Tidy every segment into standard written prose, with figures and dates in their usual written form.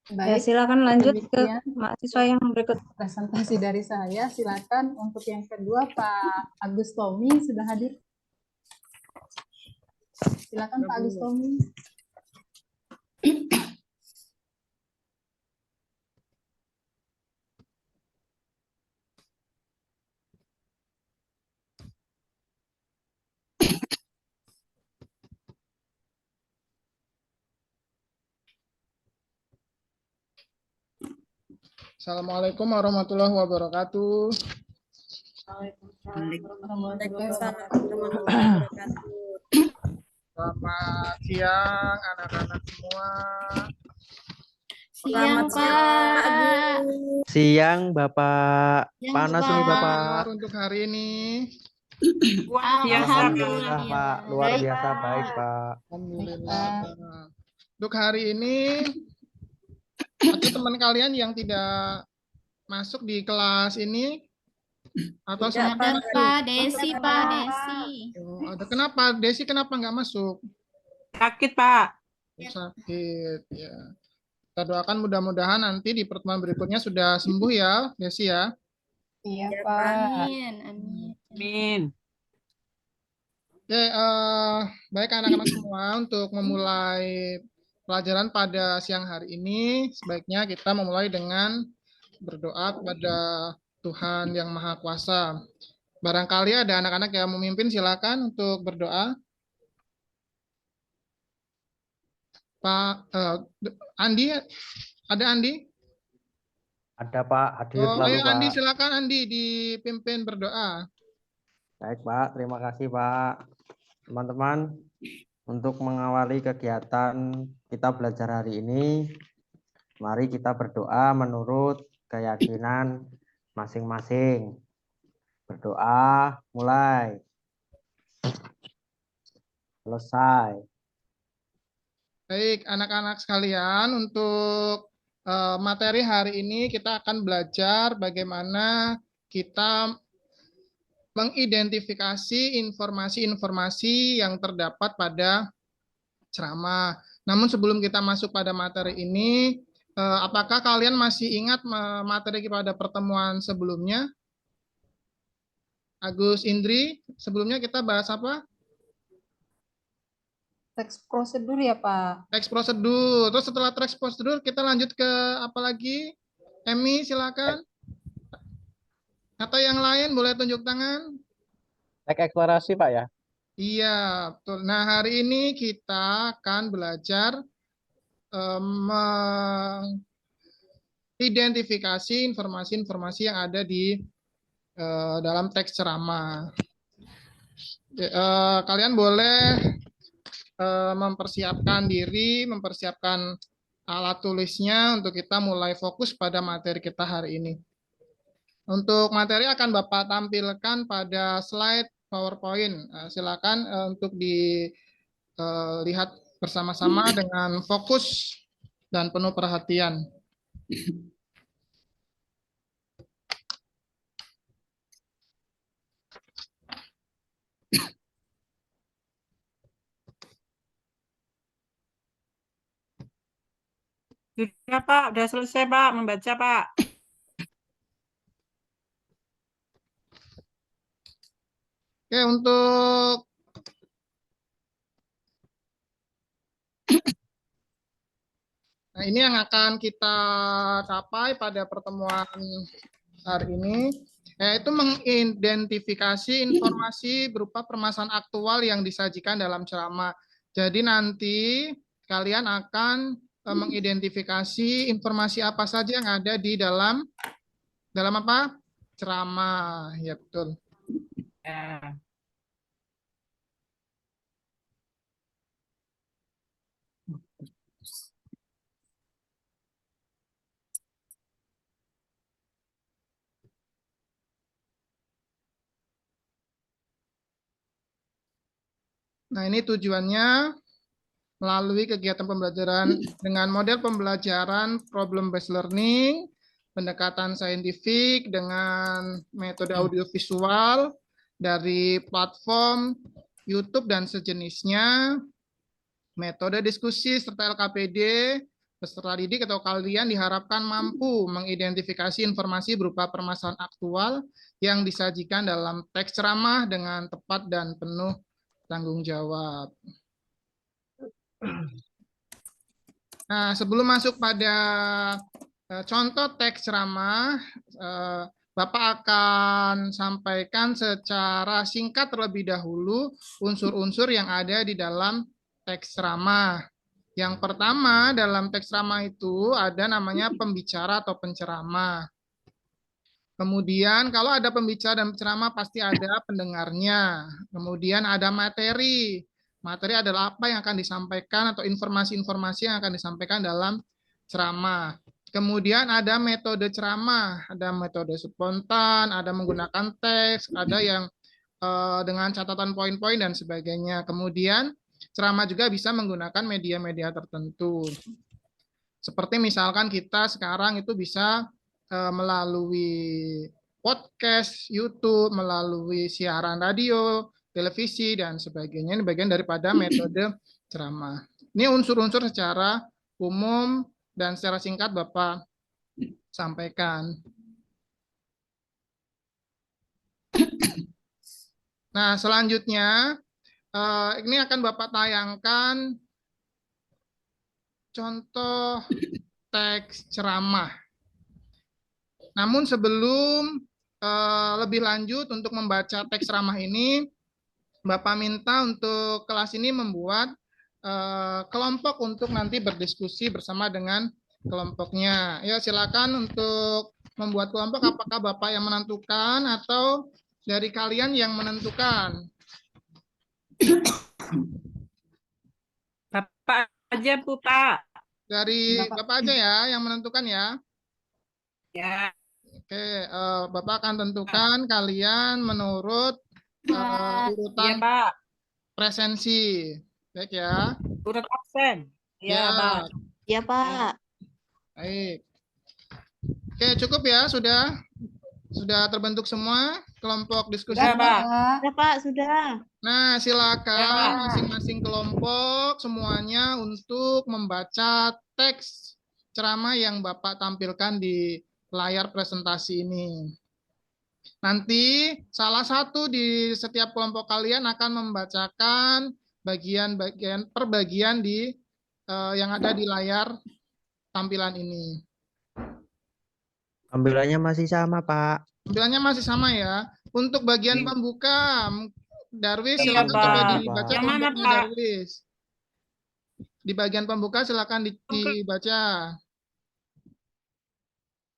Ya, Baik, silakan lanjut ke demikian mahasiswa yang berikut. presentasi dari saya. Silakan untuk yang kedua Pak Agus Tommy sudah hadir. Silakan Pak Agus Tommy. Assalamualaikum warahmatullahi wabarakatuh. Waalaikumsalam warahmatullahi wabarakatuh. Selamat siang anak-anak semua. Selamat siang, Pak Agus. Siang Bapak. Siang, Panas Bapak. ini Luar Bapak. untuk hari ini. Alhamdulillah Pak, luar Baik, biasa Pak. baik Pak. Alhamdulillah. Untuk hari ini ada teman kalian yang tidak masuk di kelas ini atau Tidak, semua? Ada Pak Desi, Pak Desi. Oh, ada. Kenapa Desi kenapa nggak masuk? Sakit, Pak. Sakit ya. Kita doakan mudah-mudahan nanti di pertemuan berikutnya sudah sembuh ya, Desi ya. Iya Ya, Pak. Amin, amin. Amin. Oke, baik anak-anak semua, untuk memulai pelajaran pada siang hari ini, sebaiknya kita memulai dengan berdoa kepada Tuhan Yang Maha Kuasa. Barangkali ada anak-anak yang memimpin, silakan untuk berdoa. Pak Andi, ada Andi? Ada Pak, hadir Oh, selalu ayo Andi, Pak. silakan Andi dipimpin berdoa. Baik Pak, terima kasih Pak. Teman-teman, untuk mengawali kegiatan kita belajar hari ini, mari kita berdoa menurut keyakinan masing-masing. Berdoa mulai. Selesai. Baik, anak-anak sekalian, untuk materi hari ini kita akan belajar bagaimana kita mengidentifikasi informasi-informasi yang terdapat pada ceramah. Namun sebelum kita masuk pada materi ini, apakah kalian masih ingat materi pada pertemuan sebelumnya? Agus Indri, sebelumnya kita bahas apa? Teks prosedur ya Pak. Teks prosedur. Terus setelah teks prosedur kita lanjut ke apa lagi? Emi, silakan. Atau yang lain boleh tunjuk tangan. Teks eksplorasi Pak ya. Iya, betul. Nah, hari ini kita akan belajar mengidentifikasi informasi-informasi yang ada di dalam teks ceramah. Kalian boleh mempersiapkan diri, mempersiapkan alat tulisnya untuk kita mulai fokus pada materi kita hari ini. Untuk materi akan Bapak tampilkan pada slide PowerPoint. Silakan untuk dilihat bersama-sama dengan fokus dan penuh perhatian. Sudah, Pak. Sudah selesai, Pak. Membaca, Pak. Oke, untuk ini yang akan kita capai pada pertemuan hari ini, yaitu mengidentifikasi informasi berupa permasalahan aktual yang disajikan dalam ceramah. Jadi nanti kalian akan mengidentifikasi informasi apa saja yang ada di dalam apa? Ceramah. Ya, betul. Ya. Nah, ini tujuannya melalui kegiatan pembelajaran dengan model pembelajaran problem based learning, pendekatan saintifik dengan metode audiovisual dari platform YouTube dan sejenisnya, metode diskusi serta LKPD, peserta didik atau kalian diharapkan mampu mengidentifikasi informasi berupa permasalahan aktual yang disajikan dalam teks ceramah dengan tepat dan penuh tanggung jawab. Nah, sebelum masuk pada contoh teks ceramah, Bapak akan sampaikan secara singkat terlebih dahulu unsur-unsur yang ada di dalam teks ceramah. Yang pertama dalam teks ceramah itu ada namanya pembicara atau penceramah. Kemudian kalau ada pembicara dan penceramah pasti ada pendengarnya. Kemudian ada materi. Materi adalah apa yang akan disampaikan atau informasi-informasi yang akan disampaikan dalam ceramah. Kemudian ada metode ceramah, ada metode spontan, ada menggunakan teks, ada yang dengan catatan poin-poin dan sebagainya. Kemudian ceramah juga bisa menggunakan media-media tertentu. Seperti misalkan kita sekarang itu bisa melalui podcast, YouTube, melalui siaran radio, televisi, dan sebagainya. Ini bagian daripada metode ceramah. Ini unsur-unsur secara umum dan secara singkat Bapak sampaikan. Nah, selanjutnya ini akan Bapak tayangkan contoh teks ceramah. Namun sebelum lebih lanjut untuk membaca teks ceramah ini, Bapak minta untuk kelas ini membuat kelompok untuk nanti berdiskusi bersama dengan kelompoknya. Ya, silakan untuk membuat kelompok. Apakah Bapak yang menentukan atau dari kalian yang menentukan? Bapak aja, Bu, Pak. Dari Bapak aja ya yang menentukan ya. Ya. Oke, Bapak akan tentukan kalian menurut Iya, urutan Pak. presensi. Baik ya. Urut absen. Iya, Ya. Pak. Ya, Pak. Baik. Oke, cukup ya, sudah terbentuk semua kelompok diskusi. Sudah, Pak. Ya, Pak, sudah. Nah, Ya, Pak. silakan masing-masing kelompok semuanya untuk membaca teks ceramah yang Bapak tampilkan di layar presentasi ini. Nanti salah satu di setiap kelompok kalian akan membacakan bagian-bagian per bagian di yang ada di layar tampilan ini. Tampilannya masih sama, Pak. Tampilannya masih sama ya. Untuk bagian pembuka, Darwis Iya, silakan Pak. coba dibaca Yang mana, kelompoknya Pak? Darwis. Di bagian pembuka silakan dibaca.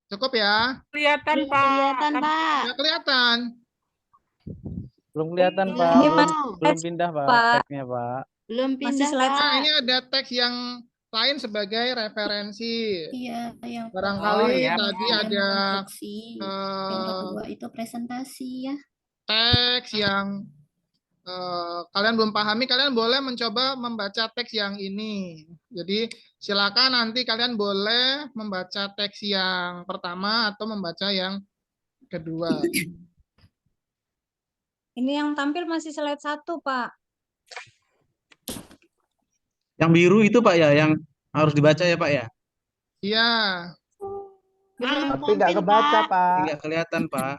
Cukup ya? Kelihatan, Pak. Kelihatan, Pak. Nggak kelihatan. Belum kelihatan, Pak. Ini Belum pindah, Pak. Pak. Teksnya, Pak. Belum Masih pindah, slide. Nah, Pak. ini ada teks yang lain sebagai referensi. Iya, yang Barangkali Oh, iya, tadi Pak. ada instruksi. Yang kedua itu presentasi ya. teks yang kalian belum pahami, kalian boleh mencoba membaca teks yang ini. Jadi silakan nanti kalian boleh membaca teks yang pertama atau membaca yang kedua. Ini yang tampil masih slide 1, Pak. Yang biru itu Pak ya, yang harus dibaca ya Pak ya? Iya. Tapi nggak kebaca, Pak. Tidak kelihatan Pak.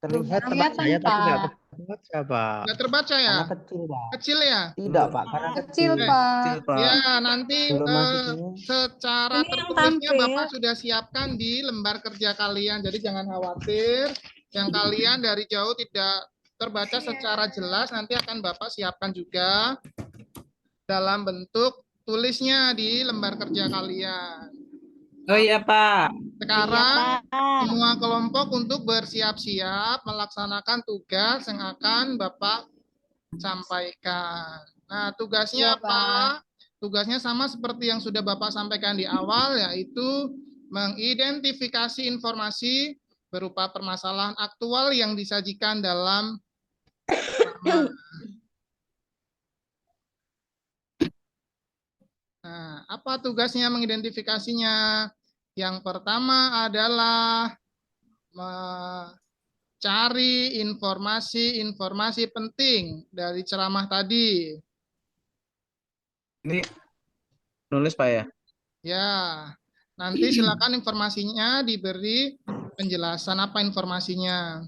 Terlihat tempat Kelihatan, saya, tapi nggak Pak. kebaca, Pak. Nggak terbaca ya? Karena kecil, Pak. Kecil ya? Tidak, Pak. Karena Kecil, Oke. Pak. Kecil Pak. Ya, nanti Belum masuknya. secara Ini yang tertulisnya tampil. Bapak sudah siapkan di lembar kerja kalian. Jadi jangan khawatir. Yang kalian dari jauh tidak terbaca secara jelas, nanti akan Bapak siapkan juga dalam bentuk tulisnya di lembar kerja kalian. Oh iya, Pak. Sekarang Iya, Pak. semua kelompok untuk bersiap-siap melaksanakan tugas yang akan Bapak sampaikan. Nah, tugasnya Iya, apa? Tugasnya sama seperti yang sudah Bapak sampaikan di awal, yaitu mengidentifikasi informasi berupa permasalahan aktual yang disajikan dalam ceramah. Nah, apa tugasnya mengidentifikasinya? Yang pertama adalah mencari informasi-informasi penting dari ceramah tadi. Ini nulis Pak ya. Ya, nanti silakan informasinya diberi penjelasan apa informasinya.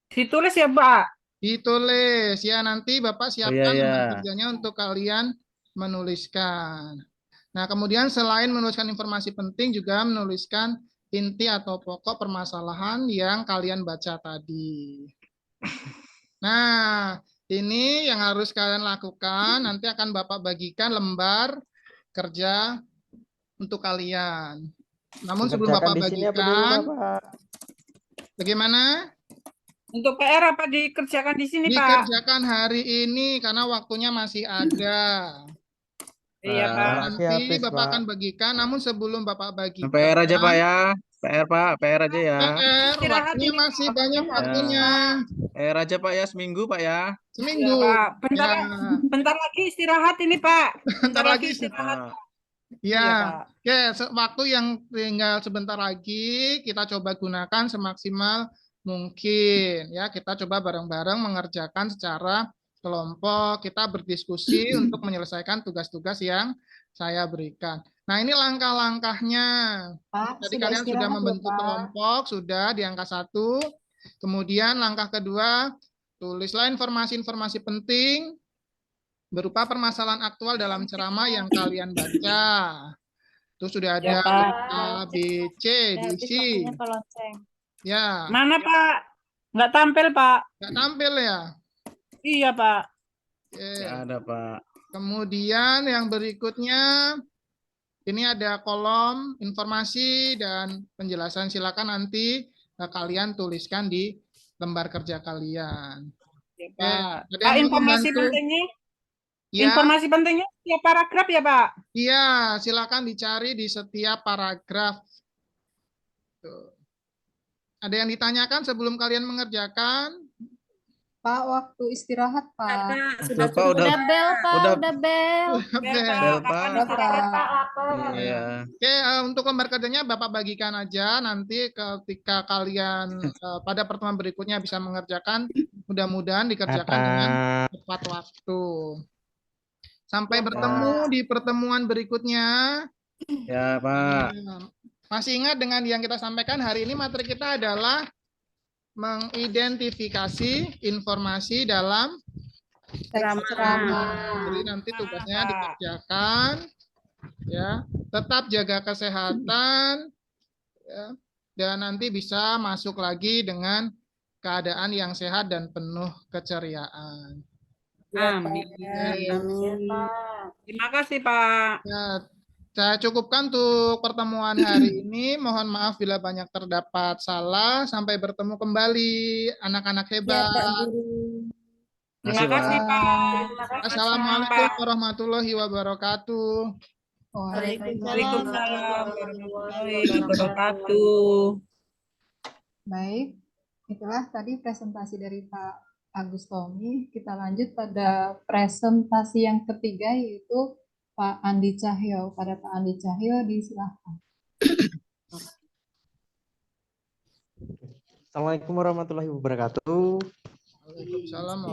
Ditulis ya, Pak. Ditulis ya, nanti Bapak iya, siapkan iya. lembar kerjanya untuk kalian menuliskan. Nah, kemudian selain menuliskan informasi penting juga menuliskan inti atau pokok permasalahan yang kalian baca tadi. Nah, ini yang harus kalian lakukan. Nanti akan Bapak bagikan lembar kerja untuk kalian. Namun sebelum Dikerjakan Bapak di sini apa di rumah, bagikan, Pak? bagaimana? Untuk PR apa dikerjakan di sini, Pak? Dikerjakan hari ini karena waktunya masih ada. Iya, Pak. Pak. Makasih, Nanti Hafiz, Bapak Pak. akan bagikan, namun sebelum Bapak bagikan, PR aja Pak ya. PR Pak, PR aja ya. PR, Istirahat waktunya ini, masih Pak. banyak waktunya. PR aja Pak ya, seminggu Pak ya. Iya, Seminggu. Pak. Bentar, Ya, bentar lagi istirahat ini, Pak. bentar lagi. istirahat. Nah, Iya, Ya, Pak. oke, waktu yang tinggal sebentar lagi kita coba gunakan semaksimal mungkin. Ya, kita coba bareng-bareng mengerjakan secara kelompok. Kita berdiskusi untuk menyelesaikan tugas-tugas yang saya berikan. Nah, ini langkah-langkahnya. Pak, Tadi sudah kalian sudah istirahat ya, membentuk Pak. kelompok, sudah di angka 1. Kemudian langkah kedua, tulislah informasi-informasi penting berupa permasalahan aktual dalam ceramah yang kalian baca. Itu sudah ada Ya, Pak. A, B, C, Udah habis diisi. waktunya Pak Lonceng. Ya, Mana, Pak? Nggak tampil, Pak. nggak tampil ya. Iya, Pak. Oke. nggak ada Pak. Kemudian yang berikutnya, ini ada kolom informasi dan penjelasan. Silakan nanti kalian tuliskan di lembar kerja kalian. Ya, Oke, Pak. ada Pak, yang mau informasi membantu? pentingnya? Ya, Informasi pentingnya setiap paragraf ya, Pak? iya, silakan dicari di setiap paragraf. Tuh. Ada yang ditanyakan sebelum kalian mengerjakan? Pak, waktu istirahat, Pak. Sudah Pak, udah bel Pak, udah- udah bel. Bel, Pak. Kapan Udah, istirahat, Pak. Pak? Iya. Oke, untuk lembar kerjanya Bapak bagikan aja. Nanti ketika kalian pada pertemuan berikutnya bisa mengerjakan, mudah-mudahan dikerjakan dengan tepat waktu. Sampai bertemu di pertemuan berikutnya. Ya Pak. Masih ingat dengan yang kita sampaikan hari ini materi kita adalah mengidentifikasi informasi dalam Teks ceramah. jadi nanti tugasnya dikerjakan ya, tetap jaga kesehatan ya, dan nanti bisa masuk lagi dengan keadaan yang sehat dan penuh keceriaan. Amin. Terima kasih, Pak. Ya, saya cukupkan untuk pertemuan hari ini. Mohon maaf bila banyak terdapat salah. Sampai bertemu kembali, anak-anak hebat. Terima kasih, Pak. Assalamualaikum warahmatullahi wabarakatuh. Waalaikumsalam warahmatullahi wabarakatuh. Baik, itulah tadi presentasi dari Pak Agus Tommy. Kita lanjut pada presentasi yang ketiga, yaitu Pak Andi Cahyo. Pada Pak Andi Cahyo, disilahkan. Assalamualaikum warahmatullahi wabarakatuh. Waalaikumsalam.